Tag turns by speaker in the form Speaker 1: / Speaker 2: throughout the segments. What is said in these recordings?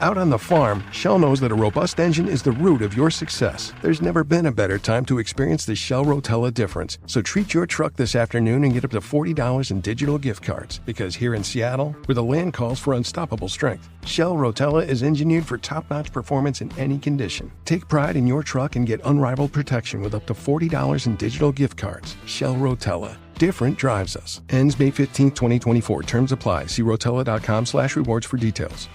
Speaker 1: Out on the farm, Shell knows that a robust engine is the root of your success. There's never been a better time to experience the Shell Rotella difference. So treat your truck this afternoon and get up to $40 in digital gift cards. Because here in Seattle, where the land calls for unstoppable strength, Shell Rotella is engineered for top-notch performance in any condition. Take pride in your truck and get unrivaled protection with up to $40 in digital gift cards. Shell Rotella. Different drives us. Ends May 15, 2024. Terms apply. See rotella.com/rewards for details.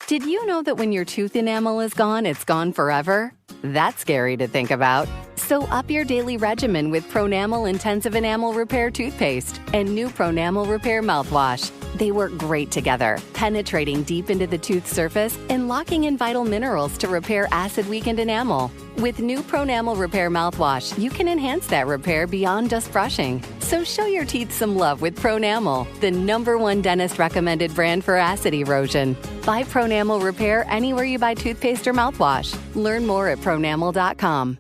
Speaker 2: Did you know that when your tooth enamel is gone, it's gone forever? That's scary to think about. So up your daily regimen with Pronamel Intensive Enamel Repair Toothpaste and new Pronamel Repair Mouthwash. They work great together, penetrating deep into the tooth surface and locking in vital minerals to repair acid-weakened enamel. With new Pronamel Repair Mouthwash, you can enhance that repair beyond just brushing. So show your teeth some love with Pronamel, the #1 dentist-recommended brand for acid erosion. Buy Pronamel Repair anywhere you buy toothpaste or mouthwash. Learn more at pronamel.com.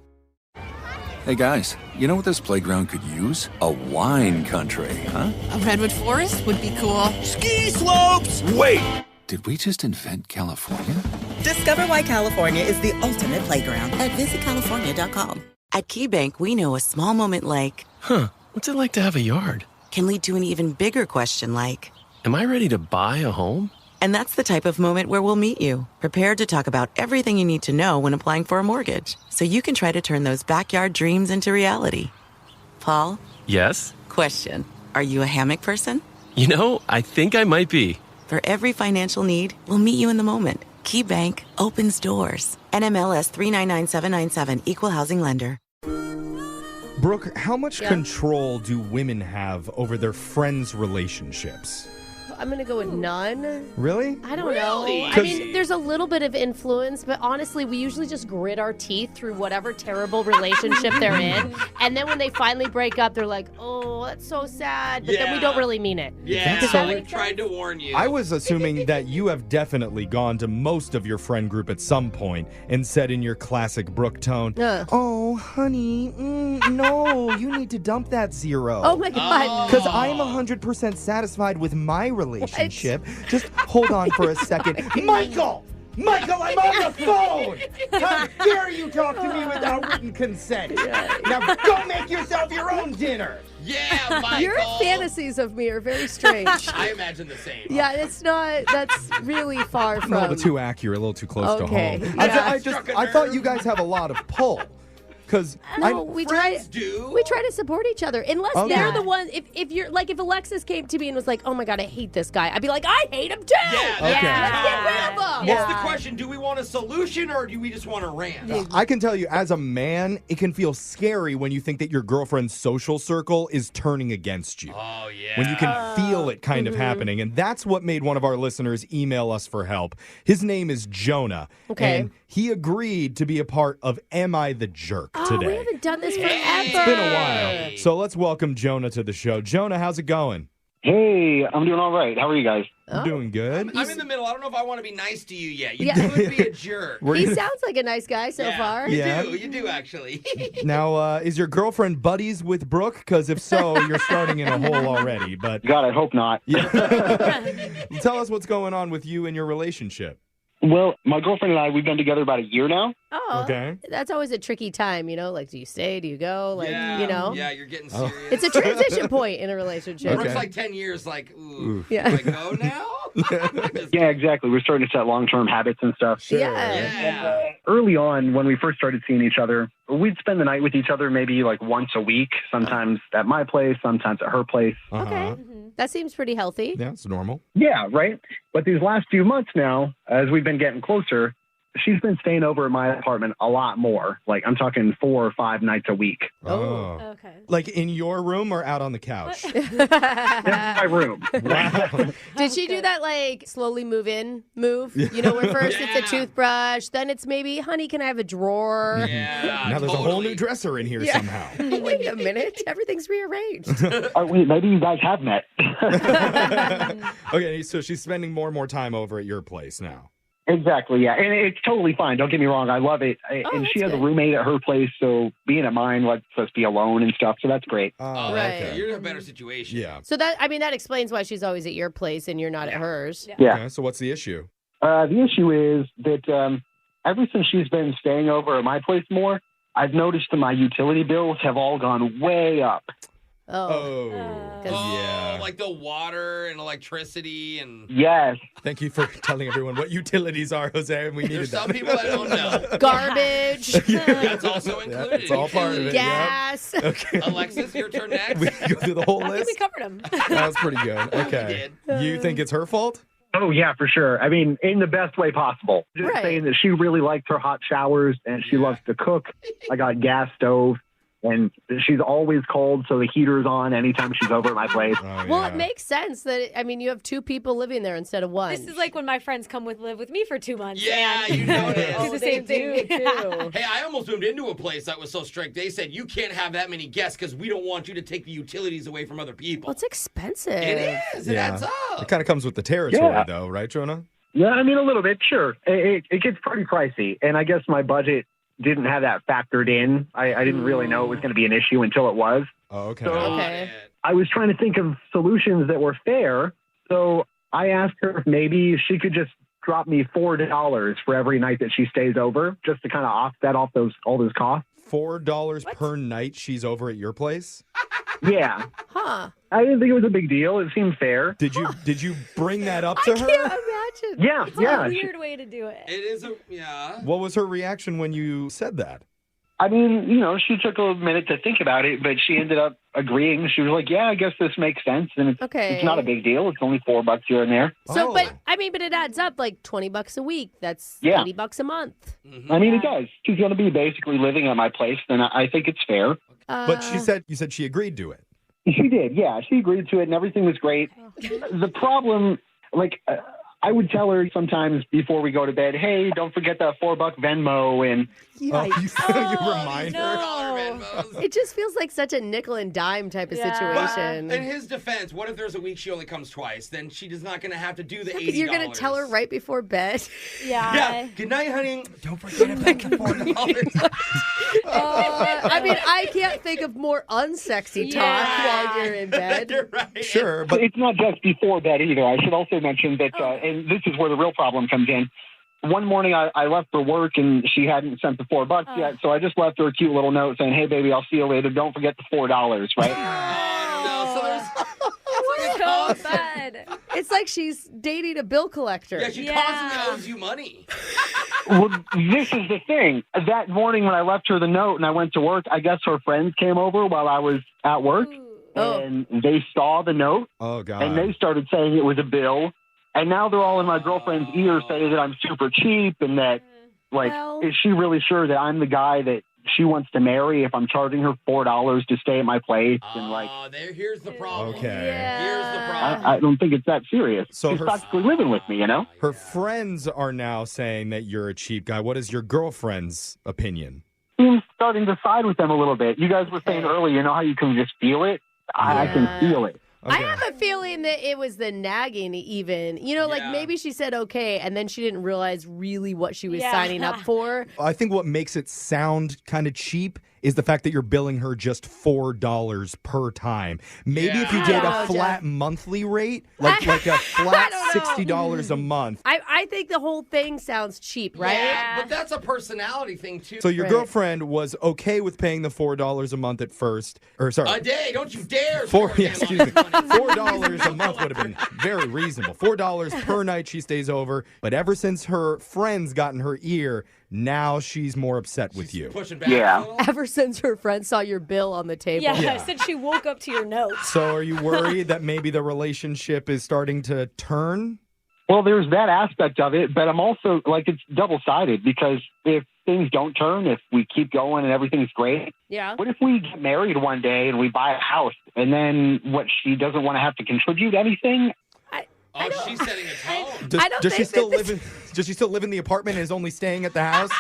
Speaker 3: Hey guys, you know what this playground could use? A wine country, huh?
Speaker 4: A redwood forest would be cool.
Speaker 5: Ski slopes!
Speaker 3: Wait! Did we just invent California?
Speaker 6: Discover why California is the ultimate playground at visitcalifornia.com. At KeyBank, we know a small moment like,
Speaker 5: What's it like to have a yard?
Speaker 6: can lead to an even bigger question like,
Speaker 5: Am I ready to buy a home?
Speaker 6: and that's the type of moment where we'll meet you, prepared to talk about everything you need to know when applying for a mortgage, so you can try to turn those backyard dreams into reality. Paul?
Speaker 5: Yes?
Speaker 6: Question. Are you a hammock person?
Speaker 5: You know, I think I might be.
Speaker 6: For every financial need, we'll meet you in the moment. KeyBank opens doors. NMLS 399797, Equal Housing Lender.
Speaker 7: Brooke, how much control do women have over their friends' relationships?
Speaker 8: I'm going to go with none.
Speaker 7: Really?
Speaker 8: I don't know. I mean, there's a little bit of influence, but honestly, we usually just grit our teeth through whatever terrible relationship they're in. And then when they finally break up, they're like, oh, that's so sad. But then we don't really mean it.
Speaker 9: Yeah,
Speaker 8: Does that make
Speaker 9: tried to warn you.
Speaker 7: I was assuming that you have definitely gone to most of your friend group at some point and said in your classic Brooke tone, oh, honey, no, you need to dump that 0.
Speaker 8: Oh, my God.
Speaker 7: Because I'm 100% satisfied with my relationship. Just hold on for a second. Michael, I'm on the phone! How dare you talk to me without written consent? Now go make yourself your own dinner!
Speaker 9: Yeah, Michael!
Speaker 8: Your fantasies of me are very strange.
Speaker 9: I imagine the same.
Speaker 8: Yeah, that's really far from...
Speaker 7: A little too accurate, a little too close to home.
Speaker 8: Yeah.
Speaker 7: I thought you guys have a lot of pull. Because
Speaker 8: we try to support each other. Unless they're the one. If you're like, if Alexis came to me and was like, "Oh my God, I hate this guy," I'd be like, "I hate him too."
Speaker 9: Yeah.
Speaker 8: Let's get rid of him.
Speaker 9: What's the question? Do we want a solution or do we just want to rant?
Speaker 7: I can tell you, as a man, it can feel scary when you think that your girlfriend's social circle is turning against you.
Speaker 9: Oh, yeah.
Speaker 7: When you can feel it kind of happening. And that's what made one of our listeners email us for help. His name is Jonah.
Speaker 8: Okay.
Speaker 7: And he agreed to be a part of Am I the Jerk today.
Speaker 8: We haven't done this forever.
Speaker 7: It's been a while. So let's welcome Jonah to the show. Jonah, how's it going?
Speaker 10: Hey, I'm doing all right. How are you guys?
Speaker 7: I'm doing good.
Speaker 9: I'm in the middle. I don't know if I want to be nice to you yet. You could be a jerk.
Speaker 8: He sounds like a nice guy so far.
Speaker 9: You do actually.
Speaker 7: Now, is your girlfriend buddies with Brooke? Because if so, you're starting in a hole already. But
Speaker 10: God, I hope not.
Speaker 7: Yeah. Tell us what's going on with you and your relationship.
Speaker 10: Well, my girlfriend and I, we've been together about a year now.
Speaker 8: Oh,
Speaker 7: okay.
Speaker 8: That's always a tricky time, Like, do you stay? Do you go? Like,
Speaker 9: Yeah, you're getting serious.
Speaker 8: It's a transition point in a relationship.
Speaker 9: It's like 10 years, like, ooh.
Speaker 8: Yeah.
Speaker 9: Do I go now?
Speaker 10: Yeah, exactly. We're starting to set long-term habits and stuff.
Speaker 8: Sure.
Speaker 9: Yeah.
Speaker 10: Early on, when we first started seeing each other, we'd spend the night with each other maybe like once a week, sometimes at my place, sometimes at her place.
Speaker 8: Okay. That seems pretty healthy.
Speaker 7: Yeah, it's normal.
Speaker 10: Yeah, right? But these last few months now, as we've been getting closer, she's been staying over at my apartment a lot more. Like, I'm talking 4 or 5 nights a week.
Speaker 7: Oh.
Speaker 8: Okay.
Speaker 7: Like in your room or out on the couch?
Speaker 10: In my room.
Speaker 7: Wow.
Speaker 8: Did she do that, like, slowly move? Where first it's a toothbrush, then it's maybe, honey, can I have a drawer?
Speaker 9: Yeah.
Speaker 7: Now there's a whole new dresser in here somehow.
Speaker 8: Wait a minute. Everything's rearranged.
Speaker 10: Wait, maybe you guys have met.
Speaker 7: Okay, so she's spending more and more time over at your place now.
Speaker 10: Exactly, yeah. And it's totally fine. Don't get me wrong. I love it. And she has a roommate at her place, so being at mine lets us be alone and stuff, so that's great.
Speaker 8: Right.
Speaker 9: Okay. You're in a better situation.
Speaker 7: Yeah.
Speaker 8: So that explains why she's always at your place and you're not at hers.
Speaker 10: Yeah.
Speaker 7: Okay, so what's the issue?
Speaker 10: The issue is that ever since she's been staying over at my place more, I've noticed that my utility bills have all gone way up.
Speaker 9: Yeah. Like the water and electricity and...
Speaker 7: Yes. Thank you for telling everyone what utilities are, Jose. We needed
Speaker 9: There's
Speaker 7: that.
Speaker 9: some people that don't know.
Speaker 8: Garbage.
Speaker 9: That's also included.
Speaker 7: Yeah, it's all part of it.
Speaker 8: Gas.
Speaker 7: Yep. Okay.
Speaker 9: Alexis, your turn next.
Speaker 7: We go through the whole
Speaker 4: I think
Speaker 7: list.
Speaker 4: we covered them.
Speaker 7: That was pretty good. Okay. You think it's her fault?
Speaker 10: Oh, yeah, for sure. I mean, in the best way possible. Just
Speaker 8: Right.
Speaker 10: saying that she really likes her hot showers and she loves to cook. I got a gas stove. And she's always cold, so the heater's on anytime she's over at my place.
Speaker 8: Well, it makes sense that, you have two people living there instead of one.
Speaker 11: This is like when my friends come live with me for 2 months.
Speaker 9: Yeah,
Speaker 11: and
Speaker 9: you notice.
Speaker 11: do the same thing.
Speaker 8: too.
Speaker 9: Hey, I almost moved into a place that was so strict. They said, you can't have that many guests because we don't want you to take the utilities away from other people.
Speaker 8: Well, it's expensive.
Speaker 9: It is. It adds up.
Speaker 7: It kind of comes with the territory,
Speaker 10: Yeah.
Speaker 7: though, right, Jonah?
Speaker 10: Yeah, I mean, a little bit, sure. It gets pretty pricey. And I guess my budget didn't have that factored in. I didn't really know it was going to be an issue until it was.
Speaker 7: Oh, okay.
Speaker 10: So
Speaker 8: Okay.
Speaker 10: I was trying to think of solutions that were fair. So I asked her if maybe she could just drop me $4 for every night that she stays over, just to kind of offset all those costs.
Speaker 7: $4 per night she's over at your place?
Speaker 10: Yeah.
Speaker 8: Huh.
Speaker 10: I didn't think it was a big deal. It seemed fair.
Speaker 7: Did you bring that up to
Speaker 8: I
Speaker 7: her?
Speaker 8: can't imagine.
Speaker 10: Yeah,
Speaker 11: It's
Speaker 10: yeah.
Speaker 11: a weird way to do it.
Speaker 9: It is a, yeah.
Speaker 7: What was her reaction when you said that?
Speaker 10: I mean, she took a minute to think about it, but she ended up agreeing. She was like, yeah, I guess this makes sense. And it's not a big deal. It's only $4 here and there.
Speaker 8: So, but it adds up like $20 a week. That's
Speaker 10: Yeah.
Speaker 8: $80 a month.
Speaker 10: I mean, it does. She's going to be basically living at my place, then I think it's fair.
Speaker 7: But you said she agreed to it.
Speaker 10: She did, yeah. She agreed to it, and everything was great. The problem, I would tell her sometimes before we go to bed, hey, don't forget that $4 Venmo. And
Speaker 7: you remind her?
Speaker 8: It just feels like such a nickel and dime type of situation.
Speaker 9: In his defense, what if there's a week she only comes twice? Then she is not going to have to do the $80.
Speaker 8: You're going to tell her right before bed?
Speaker 9: Yeah. Good night, honey. Don't forget about the $4.
Speaker 8: I can't think of more unsexy talk while you're in bed.
Speaker 9: You're right.
Speaker 7: Sure, but
Speaker 10: it's not just before bed either. I should also mention that, and this is where the real problem comes in. One morning I left for work and she hadn't sent the $4 yet, so I just left her a cute little note saying, "Hey baby, I'll see you later. Don't forget the $4." Right?
Speaker 9: No, so there's
Speaker 11: So bad.
Speaker 8: It's like she's dating a bill collector.
Speaker 9: Yeah, she constantly owes you money.
Speaker 10: Well, this is the thing. That morning when I left her the note and I went to work, I guess her friends came over while I was at work, and they saw the note, and they started saying it was a bill. And now they're all in my girlfriend's ear saying that I'm super cheap and that, is she really sure that I'm the guy that she wants to marry if I'm charging her $4 to stay at my place? And
Speaker 9: here's the problem.
Speaker 7: Okay.
Speaker 9: Here's the problem.
Speaker 10: I don't think it's that serious.
Speaker 7: So
Speaker 10: she's practically living with me,
Speaker 7: Her friends are now saying that you're a cheap guy. What is your girlfriend's opinion?
Speaker 10: I'm starting to side with them a little bit. You guys were saying earlier, how you can just feel it? I can feel it.
Speaker 8: I have a feeling that it was the nagging even. Maybe she said okay, and then she didn't realize really what she was signing up for.
Speaker 7: I think what makes it sound kind of cheap is the fact that you're billing her just $4 per time. Maybe if you did a flat monthly rate, like a flat $60 a month.
Speaker 8: I think the whole thing sounds cheap, right?
Speaker 9: Yeah, but that's a personality thing, too.
Speaker 7: So your girlfriend was okay with paying the $4 a month at first. Or sorry.
Speaker 9: A day, don't you dare.
Speaker 7: Excuse me. $4 a month would have been very reasonable. $4 per night she stays over. But ever since her friends got in her ear, now she's more upset with you.
Speaker 9: Pushing back a little?
Speaker 8: Ever since her friend saw your bill on the table.
Speaker 11: Yeah, since she woke up to your notes.
Speaker 7: So are you worried that maybe the relationship is starting to turn?
Speaker 10: Well, there's that aspect of it, but I'm also it's double-sided because if things don't turn, if we keep going and everything's great, what if we get married one day and we buy a house and then she doesn't want to have to contribute anything?
Speaker 9: She's setting a tone.
Speaker 7: Does she still live in the apartment and is only staying at the house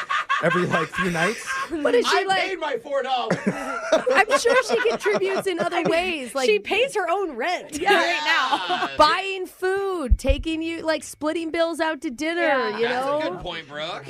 Speaker 7: every few nights?
Speaker 8: But is she
Speaker 9: I paid my $4.
Speaker 8: I'm sure she contributes in other ways.
Speaker 11: She pays her own rent right now.
Speaker 8: Buying food, taking you splitting bills out to dinner,
Speaker 9: That's a good point, Brooke.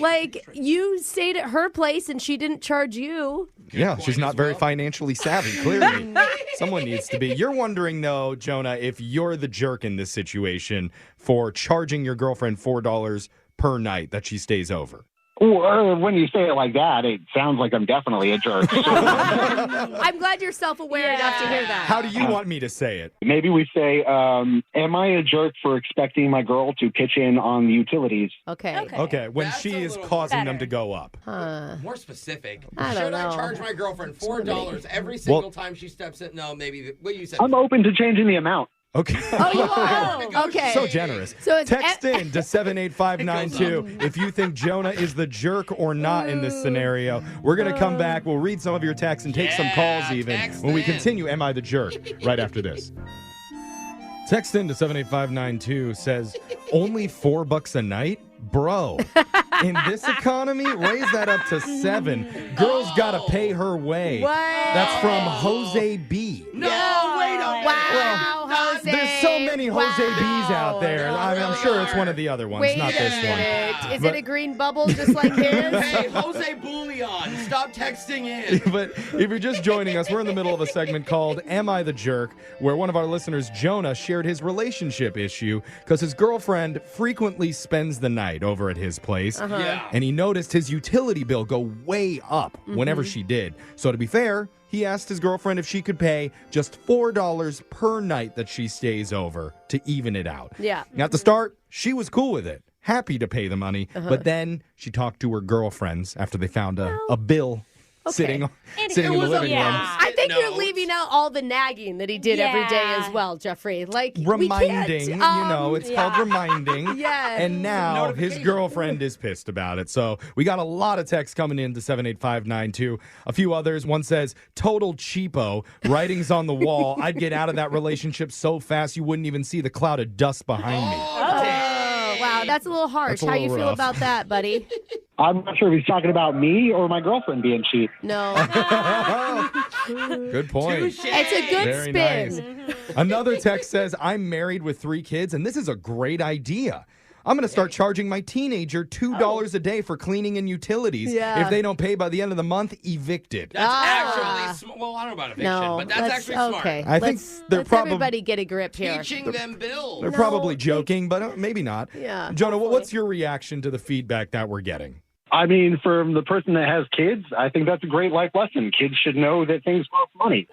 Speaker 8: You stayed at her place and she didn't charge you.
Speaker 7: Yeah, she's not very financially savvy, clearly. Someone needs to be. You're wondering, though, Jonah, if you're the jerk in this situation for charging your girlfriend $4
Speaker 12: per night that she stays over?
Speaker 10: Well, when you say it like that, it sounds like I'm definitely a jerk.
Speaker 8: I'm glad you're self-aware enough to hear that.
Speaker 12: How do you want me to say it?
Speaker 10: Maybe we say, am I a jerk for expecting my girl to pitch in on the utilities?
Speaker 12: Okay, when
Speaker 9: That's
Speaker 12: she
Speaker 9: a
Speaker 12: is
Speaker 9: little
Speaker 12: causing
Speaker 11: better.
Speaker 12: them to go up.
Speaker 9: More specific.
Speaker 8: I don't
Speaker 9: Should
Speaker 8: know.
Speaker 9: I charge my girlfriend $4 every single time she steps in? No, maybe what you said.
Speaker 10: I'm open to changing the amount.
Speaker 12: Okay.
Speaker 8: Oh, you are? Okay.
Speaker 12: So generous.
Speaker 8: So it's
Speaker 12: Text in to 78592 if you think Jonah is the jerk or not in this scenario. We're going to come back. We'll read some of your texts and take some calls even when we continue Am I the Jerk right after this. Text in to 78592 says, only $4 a night? Bro, in this economy, raise that up to $7. Girls gotta pay her way.
Speaker 8: What?
Speaker 12: That's from Jose B.
Speaker 9: No, wait a minute.
Speaker 8: Wow, Jose.
Speaker 12: There's so many Jose B's out there. I'm sure it's one of the other ones,
Speaker 8: Wait
Speaker 12: not
Speaker 8: a
Speaker 12: this
Speaker 8: minute.
Speaker 12: one.
Speaker 8: Is
Speaker 12: But-
Speaker 8: it a green bubble just like his?
Speaker 9: Hey, Jose Bullion, stop texting in.
Speaker 12: But if you're just joining us, we're in the middle of a segment called Am I the Jerk?, where one of our listeners, Jonah, shared his relationship issue because his girlfriend frequently spends the night over at his place.
Speaker 9: Yeah.
Speaker 12: And he noticed his utility bill go way up whenever she did. So to be fair, he asked his girlfriend if she could pay just $4 per night that she stays over to even it out.
Speaker 8: Yeah.
Speaker 12: Now, at the start, she was cool with it, happy to pay the money. But then she talked to her girlfriends after they found a bill sitting in the living room.
Speaker 8: I think you're leaving out all the nagging that he did every day as well, Jeffrey. Like
Speaker 12: Reminding,
Speaker 8: we can't,
Speaker 12: it's called reminding.
Speaker 8: Yes.
Speaker 12: And now his girlfriend is pissed about it. So we got a lot of texts coming in to 78592. A few others. One says, total cheapo, writings on the wall. I'd get out of that relationship so fast you wouldn't even see the cloud of dust behind me.
Speaker 8: Oh, wow. That's a little harsh.
Speaker 12: That's a
Speaker 8: How you
Speaker 12: little
Speaker 8: feel
Speaker 12: rough.
Speaker 8: about that, buddy?
Speaker 10: I'm not sure if he's talking about me or my girlfriend being cheap.
Speaker 8: No.
Speaker 12: Good point.
Speaker 8: It's a good
Speaker 12: Very
Speaker 8: spin.
Speaker 12: nice. Another text says, I'm married with 3 kids, and this is a great idea. I'm going to start charging my teenager $2 a day for cleaning and utilities.
Speaker 8: Yeah.
Speaker 12: If they don't pay by the end of the month, evicted.
Speaker 9: That's actually well, I don't know about eviction,
Speaker 8: No,
Speaker 9: but that's actually smart.
Speaker 8: okay.
Speaker 12: I think they're
Speaker 8: let's
Speaker 12: probably
Speaker 8: everybody get a grip here.
Speaker 9: Teaching them bills.
Speaker 12: They're probably joking, but maybe not.
Speaker 8: Yeah,
Speaker 12: Jonah, what's your reaction to the feedback that we're getting?
Speaker 10: I mean, for the person that has kids, I think that's a great life lesson. Kids should know that things cost money.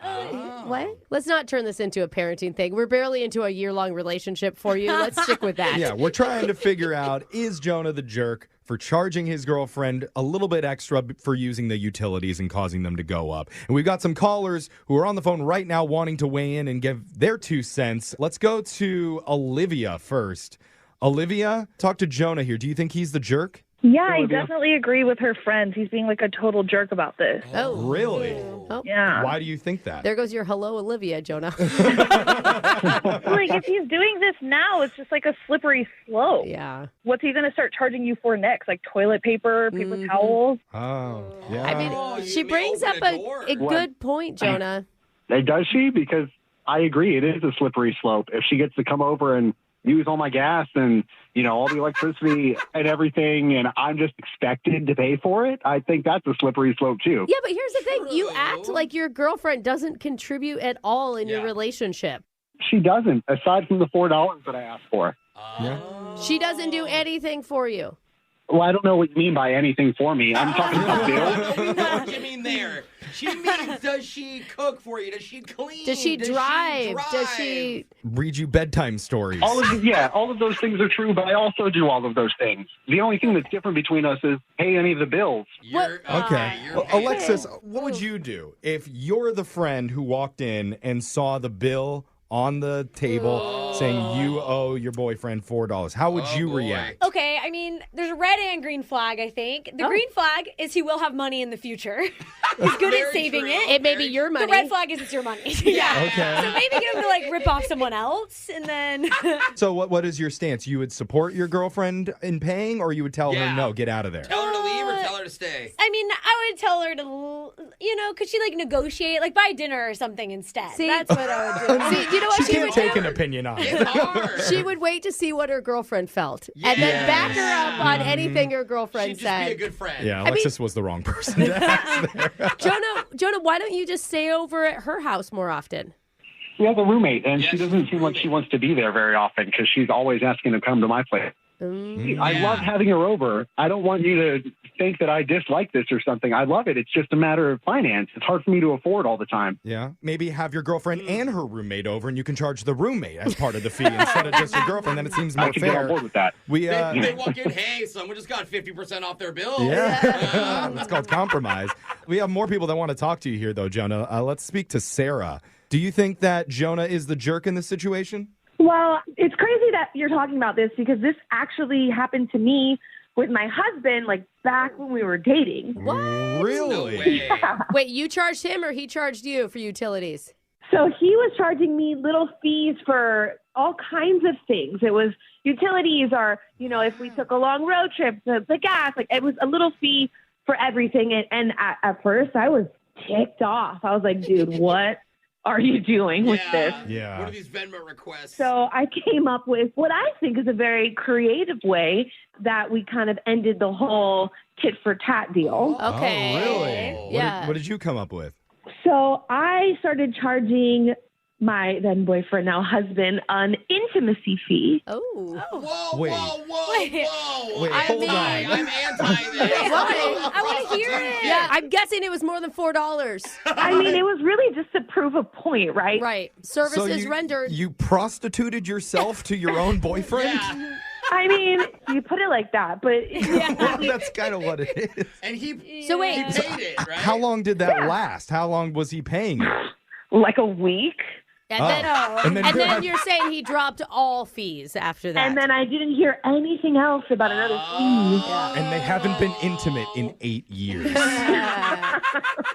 Speaker 8: What? Let's not turn this into a parenting thing. We're barely into a year-long relationship for you. Let's stick with that.
Speaker 12: Yeah, we're trying to figure out, is Jonah the jerk for charging his girlfriend a little bit extra for using the utilities and causing them to go up? And we've got some callers who are on the phone right now wanting to weigh in and give their 2 cents. Let's go to Olivia first. Olivia, talk to Jonah here. Do you think he's the jerk?
Speaker 13: Yeah, I definitely agree with her friends. He's being like a total jerk about this.
Speaker 8: Oh.
Speaker 12: Really?
Speaker 8: Oh.
Speaker 13: Yeah.
Speaker 12: Why do you think that?
Speaker 8: There goes your hello, Olivia, Jonah.
Speaker 13: Like, if he's doing this now, it's just like a slippery slope.
Speaker 8: Yeah.
Speaker 13: What's he going to start charging you for next? Like toilet paper, paper towels?
Speaker 12: Oh, yeah.
Speaker 8: I mean, she brings up a good point, Jonah.
Speaker 10: Hey, does she? Because I agree, it is a slippery slope. If she gets to come over and use all my gas and, all the electricity and everything, and I'm just expected to pay for it, I think that's a slippery slope, too.
Speaker 8: Yeah, but here's the thing. You act like your girlfriend doesn't contribute at all in your relationship.
Speaker 10: She doesn't, aside from the $4 that I asked for.
Speaker 8: She doesn't do anything for you.
Speaker 10: Well, I don't know what you mean by anything for me. I'm talking about bills.
Speaker 9: We know what you mean there. She means, does she cook for you? Does she clean?
Speaker 8: Does she drive? Does she
Speaker 12: read you bedtime stories?
Speaker 10: All of those things are true, but I also do all of those things. The only thing that's different between us is pay any of the bills.
Speaker 12: Okay. Well, Alexis, what would you do if you're the friend who walked in and saw the bill on the table saying you owe your boyfriend $4? How would you react?
Speaker 11: Okay, I mean, there's a red and green flag, I think. The green flag is he will have money in the future. He's good at saving it.
Speaker 8: It may be your money.
Speaker 11: The red flag is it's your money. Yeah.
Speaker 12: Okay.
Speaker 11: So maybe get him to like rip off someone else and then
Speaker 12: So what is your stance? You would support your girlfriend in paying, or you would tell her, no, get out of there?
Speaker 9: Tell her to leave or tell her to stay?
Speaker 11: I mean, I would tell her to, could she like negotiate, like buy dinner or something instead?
Speaker 8: See?
Speaker 11: That's what I would do.
Speaker 8: See, you know what
Speaker 12: She
Speaker 8: she
Speaker 12: can't
Speaker 8: would
Speaker 12: take
Speaker 8: do?
Speaker 12: an opinion on
Speaker 9: It's
Speaker 12: it.
Speaker 9: hard.
Speaker 8: She would wait to see what her girlfriend felt and then back her up on anything her girlfriend
Speaker 9: She'd
Speaker 8: said.
Speaker 9: just be a good friend.
Speaker 12: Yeah, Alexis was the wrong person to ask there.
Speaker 8: Jonah, why don't you just stay over at her house more often?
Speaker 10: We have a roommate, and she doesn't seem like she wants to be there very often because she's always asking to come to my place. I love having her over. I don't want you to think that I dislike this or something. I love it. It's just a matter of finance. It's hard for me to afford all the time.
Speaker 12: Yeah. Maybe have your girlfriend and her roommate over, and you can charge the roommate as part of the fee instead of just your girlfriend. Then it seems more
Speaker 10: I can
Speaker 12: fair.
Speaker 10: get on board with that.
Speaker 9: They walk in, hey, someone just got 50% off their bill.
Speaker 12: Yeah. That's called compromise. We have more people that want to talk to you here, though, Jonah. Let's speak to Sarah. Do you think that Jonah is the jerk in this situation?
Speaker 13: Well, it's crazy that you're talking about this because this actually happened to me with my husband, like back when we were dating.
Speaker 8: What?
Speaker 12: Really?
Speaker 13: Yeah.
Speaker 8: Wait, you charged him or he charged you for utilities?
Speaker 13: So he was charging me little fees for all kinds of things. It was utilities or, if we took a long road trip, the gas, like it was a little fee for everything. And at first I was ticked off. I was like, dude, what are you doing with this?
Speaker 12: Yeah.
Speaker 9: What are these Venmo requests?
Speaker 13: So I came up with what I think is a very creative way that we kind of ended the whole tit for tat deal.
Speaker 8: Okay.
Speaker 12: Oh, really?
Speaker 8: Yeah.
Speaker 12: What did you come up with?
Speaker 13: So I started charging my then boyfriend, now husband, an intimacy fee.
Speaker 8: Oh.
Speaker 9: Whoa,
Speaker 12: Wait.
Speaker 9: whoa.
Speaker 12: Wait, hold on.
Speaker 9: I'm anti this.
Speaker 11: I want to hear it.
Speaker 8: Yeah, I'm guessing it was more than $4.
Speaker 13: I mean, it was really just to prove a point, right?
Speaker 8: Right. Services rendered.
Speaker 12: You prostituted yourself to your own boyfriend?
Speaker 9: Yeah.
Speaker 13: I mean, you put it like that, but
Speaker 12: That's kind of what it is.
Speaker 9: And he
Speaker 8: So wait.
Speaker 9: he paid it, right?
Speaker 12: How long did that last? How long was he paying you?
Speaker 13: like a week.
Speaker 8: And then you're saying he dropped all fees after that.
Speaker 13: And then I didn't hear anything else about another fee.
Speaker 12: And they haven't been intimate in 8 years.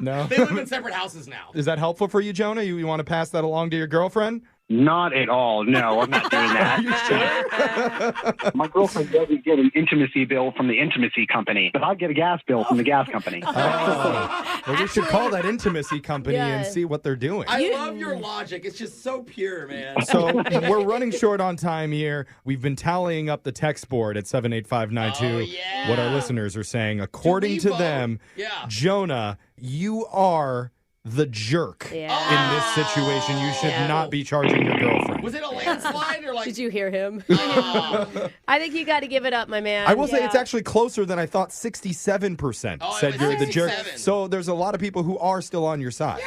Speaker 12: No?
Speaker 9: They live in separate houses now.
Speaker 12: Is that helpful for you, Jonah? You want to pass that along to your girlfriend?
Speaker 10: Not at all. No, I'm not doing that. My girlfriend doesn't get an intimacy bill from the intimacy company, but I get a gas bill from the gas company.
Speaker 12: Well, we should call that intimacy company and see what they're doing.
Speaker 9: I love your logic. It's just so pure, man.
Speaker 12: So we're running short on time here. We've been tallying up the text board at 78592. What our listeners are saying. According to them, Jonah, you are the jerk in this situation. You should not be charging your girlfriend.
Speaker 9: Was it a landslide or like?
Speaker 8: Did you hear him? I think you got to give it up, my man.
Speaker 12: I will say it's actually closer than I thought. 67% said you're the jerk. So there's a lot of people who are still on your side.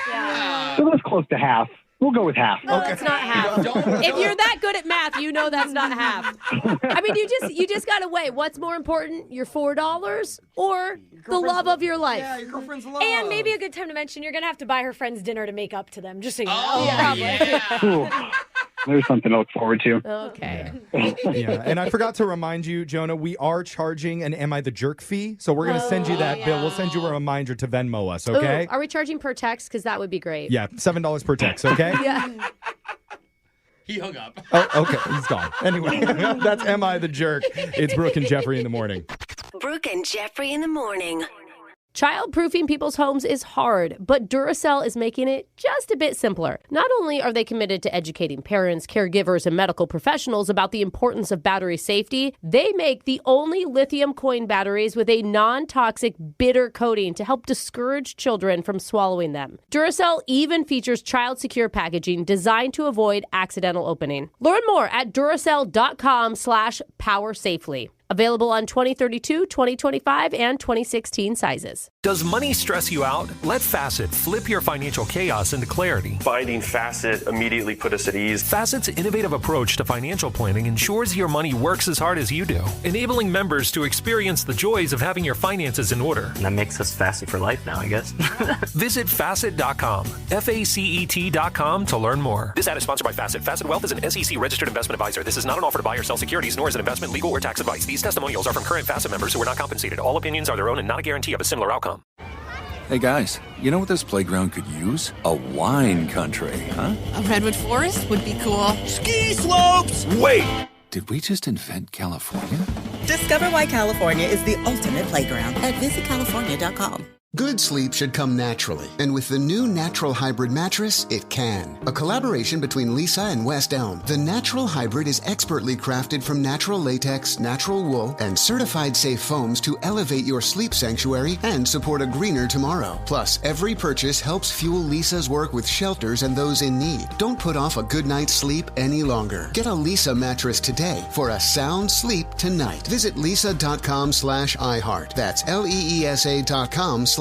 Speaker 10: So that's close to half. We'll go with half.
Speaker 8: No, that's not half. If you're that good at math, you know that's not half. I mean, you just gotta weigh what's more important, your $4 or the love of your life.
Speaker 9: Yeah, your girlfriend's love.
Speaker 11: And maybe a good time to mention you're going to have to buy her friends dinner to make up to them, just so you know.
Speaker 10: Yeah. There's something to look forward to.
Speaker 8: Okay.
Speaker 12: Yeah, and I forgot to remind you, Jonah, we are charging an Am I the Jerk fee, so we're going to send you that bill. We'll send you a reminder to Venmo us, okay?
Speaker 8: Ooh, are we charging per text? Because that would be great.
Speaker 12: Yeah, $7 per text, okay?
Speaker 8: Yeah.
Speaker 9: He hung up.
Speaker 12: Oh, okay, he's gone. Anyway, that's Am I the Jerk? It's Brooke and Jeffrey in the morning.
Speaker 14: Brooke and Jeffrey in the morning.
Speaker 8: Child-proofing people's homes is hard, but Duracell is making it just a bit simpler. Not only are they committed to educating parents, caregivers, and medical professionals about the importance of battery safety, they make the only lithium coin batteries with a non-toxic bitter coating to help discourage children from swallowing them. Duracell even features child-secure packaging designed to avoid accidental opening. Learn more at Duracell.com/powersafely. Available on 2032, 2025, and 2016 sizes.
Speaker 15: Does money stress you out? Let Facet flip your financial chaos into clarity.
Speaker 16: Finding Facet immediately put us at ease.
Speaker 15: Facet's innovative approach to financial planning ensures your money works as hard as you do, enabling members to experience the joys of having your finances in order.
Speaker 16: And that makes us Facet for life now, I guess.
Speaker 15: Visit Facet.com, FACET.com to learn more. This ad is sponsored by Facet. Facet Wealth is an SEC-registered investment advisor. This is not an offer to buy or sell securities, nor is it investment, legal, or tax advice. These testimonials are from current Facet members who are not compensated. All opinions are their own and not a guarantee of a similar outcome.
Speaker 3: Hey guys, you know what this playground could use? A wine country, huh?
Speaker 4: A redwood forest would be cool.
Speaker 3: Ski slopes! Wait! Did we just invent California?
Speaker 17: Discover why California is the ultimate playground at visitcalifornia.com. Good sleep should come naturally, and with the new Natural Hybrid mattress, it can. A collaboration between Lisa and West Elm, the Natural Hybrid is expertly crafted from natural latex, natural wool, and certified safe foams to elevate your sleep sanctuary and support a greener tomorrow. Plus, every purchase helps fuel Lisa's work with shelters and those in need. Don't put off a good night's sleep any longer. Get a Lisa mattress today for a sound sleep tonight. Visit lisa.com/iHeart. That's LEESA.com/iHeart.